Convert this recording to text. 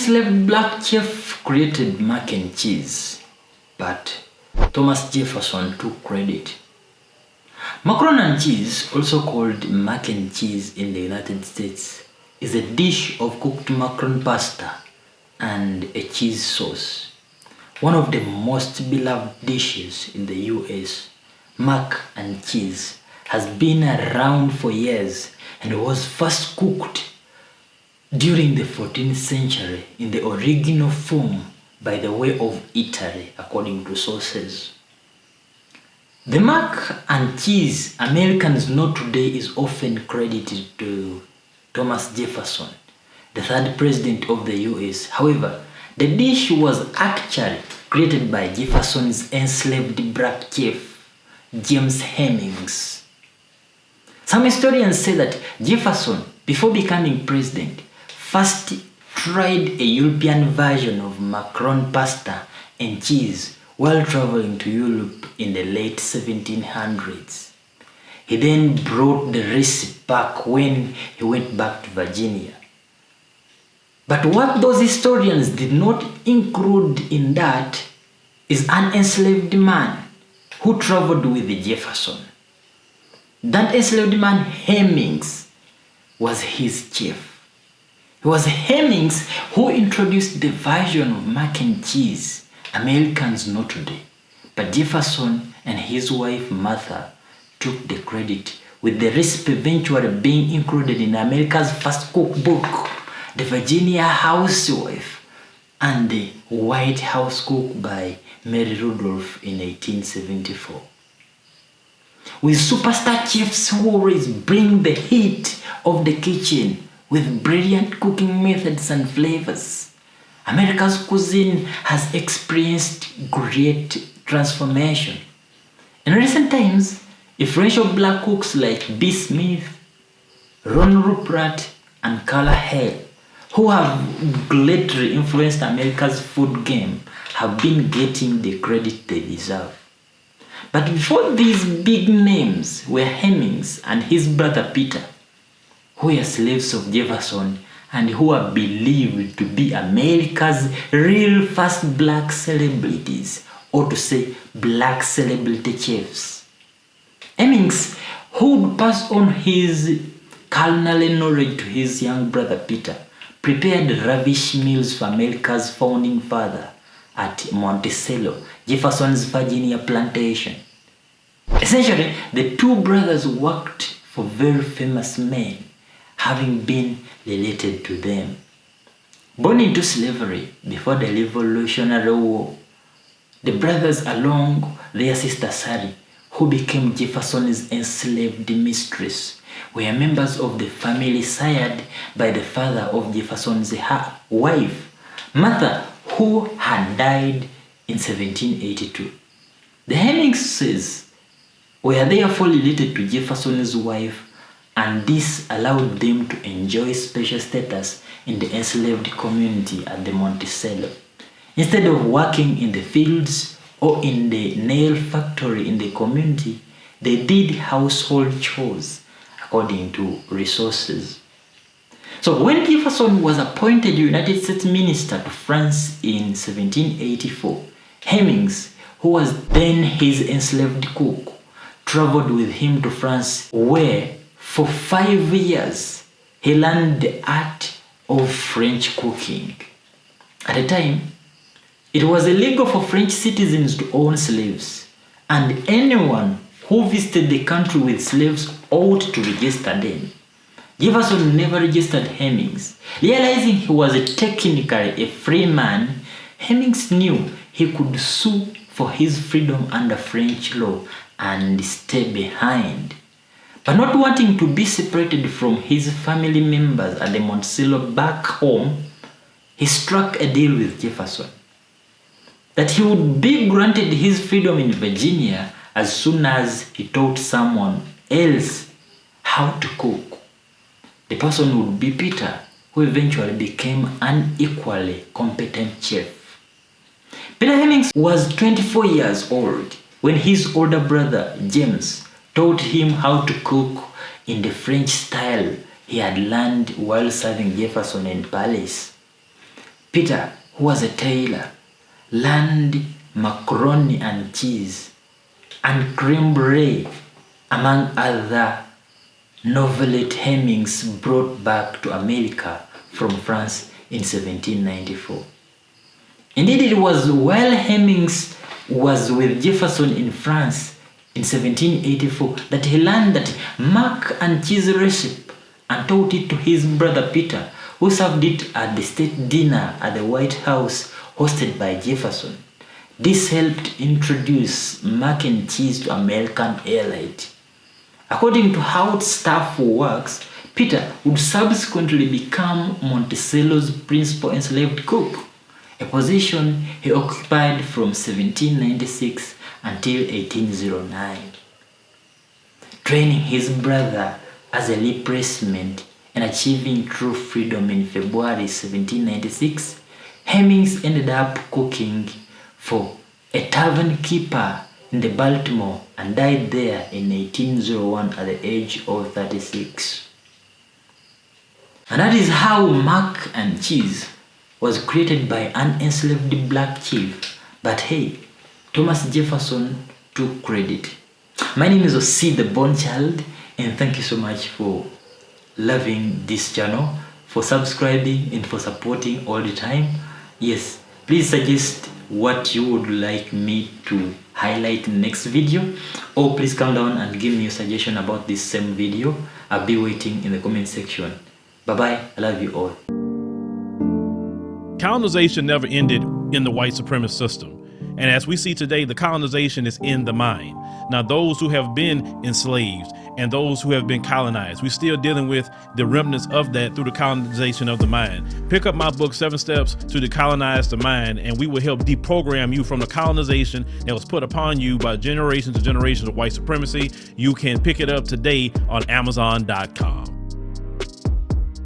enslaved black chef created mac and cheese, but Thomas Jefferson took credit. Macaroni and cheese, also called mac and cheese in the United States, is a dish of cooked macaroni pasta and a cheese sauce. One of the most beloved dishes in the US, mac and cheese has been around for years and was first cooked during the 14th century in the original form by the way of Italy, according to sources. The mac and cheese Americans know today is often credited to Thomas Jefferson, the third president of the US. However, the dish was actually created by Jefferson's enslaved black chef, James Hemings. Some historians say that Jefferson, before becoming president, first tried a European version of macaroni pasta and cheese while traveling to Europe in the late 1700s. He then brought the recipe back when he went back to Virginia. But what those historians did not include in that is an enslaved man who traveled with Jefferson. That enslaved man, Hemings, was his chief. It was Hemings who introduced the version of mac and cheese Americans know today. But Jefferson and his wife Martha took the credit, with the recipe eventually being included in America's first cookbook, The Virginia Housewife and the White House Cook by Mary Rudolph in 1874. With superstar chefs who always bring the heat of the kitchen with brilliant cooking methods and flavors, America's cuisine has experienced great transformation. In recent times, influential black cooks like B. Smith, Ron Rupert, and Carla Hale, who have greatly influenced America's food game, have been getting the credit they deserve. But before these big names were Hemings and his brother Peter, who were slaves of Jefferson and who are believed to be America's real first black celebrities, or to say black celebrity chefs. Hemings, who would pass on his culinary knowledge to his young brother Peter, prepared lavish meals for America's founding father at Monticello, Jefferson's Virginia plantation. Essentially, the two brothers worked for very famous men, having been related to them. Born into slavery before the Revolutionary War, the brothers, along their sister Sally, who became Jefferson's enslaved mistress, were members of the family sired by the father of Jefferson's wife, Martha, who had died in 1782. The Hemingses were therefore related to Jefferson's wife, and this allowed them to enjoy special status in the enslaved community at the Monticello. Instead of working in the fields or in the nail factory in the community, they did household chores according to resources. So when Jefferson was appointed United States Minister to France in 1784, Hemings, who was then his enslaved cook, traveled with him to France, where for 5 years he learned the art of French cooking. At the time, it was illegal for French citizens to own slaves, and anyone who visited the country with slaves ought to register them. Jefferson never registered Hemings. Realizing he was technically a free man, Hemings knew he could sue for his freedom under French law and stay behind. But not wanting to be separated from his family members at the Monticello back home, he struck a deal with Jefferson that he would be granted his freedom in Virginia as soon as he taught someone else how to cook. The person would be Peter, who eventually became an equally competent chef. Peter Hemings was 24 years old when his older brother James taught him how to cook in the French style he had learned while serving Jefferson in Paris. Peter, who was a tailor, learned macaroni and cheese and creme brulee, among other novelette hemmings brought back to America from France in 1794. Indeed, it was while Hemmings was with Jefferson in France in 1784 that he learned that mac and cheese recipe and taught it to his brother Peter, who served it at the state dinner at the White House hosted by Jefferson. This helped introduce mac and cheese to American elite. According to how stuff works, Peter would subsequently become Monticello's principal enslaved cook, a position he occupied from 1796 until 1809. Training his brother as a replacement and achieving true freedom in February 1796, Hemmings ended up cooking for a tavern keeper in the Baltimore and died there in 1801 at the age of 36. And that is how mac and cheese was created by an enslaved black chief. But hey, Thomas Jefferson took credit. My name is Osie The Born Child, and thank you so much for loving this channel, for subscribing and for supporting all the time. Yes, please suggest what you would like me to highlight in the next video, or please come down and give me a suggestion about this same video. I'll be waiting in the comment section. Bye bye, I love you all. Colonization never ended in the white supremacist system. And as we see today, the colonization is in the mind. Now, those who have been enslaved and those who have been colonized, we're still dealing with the remnants of that through the colonization of the mind. Pick up my book, 7 Steps to Decolonize the Mind, and we will help deprogram you from the colonization that was put upon you by generations and generations of white supremacy. You can pick it up today on Amazon.com.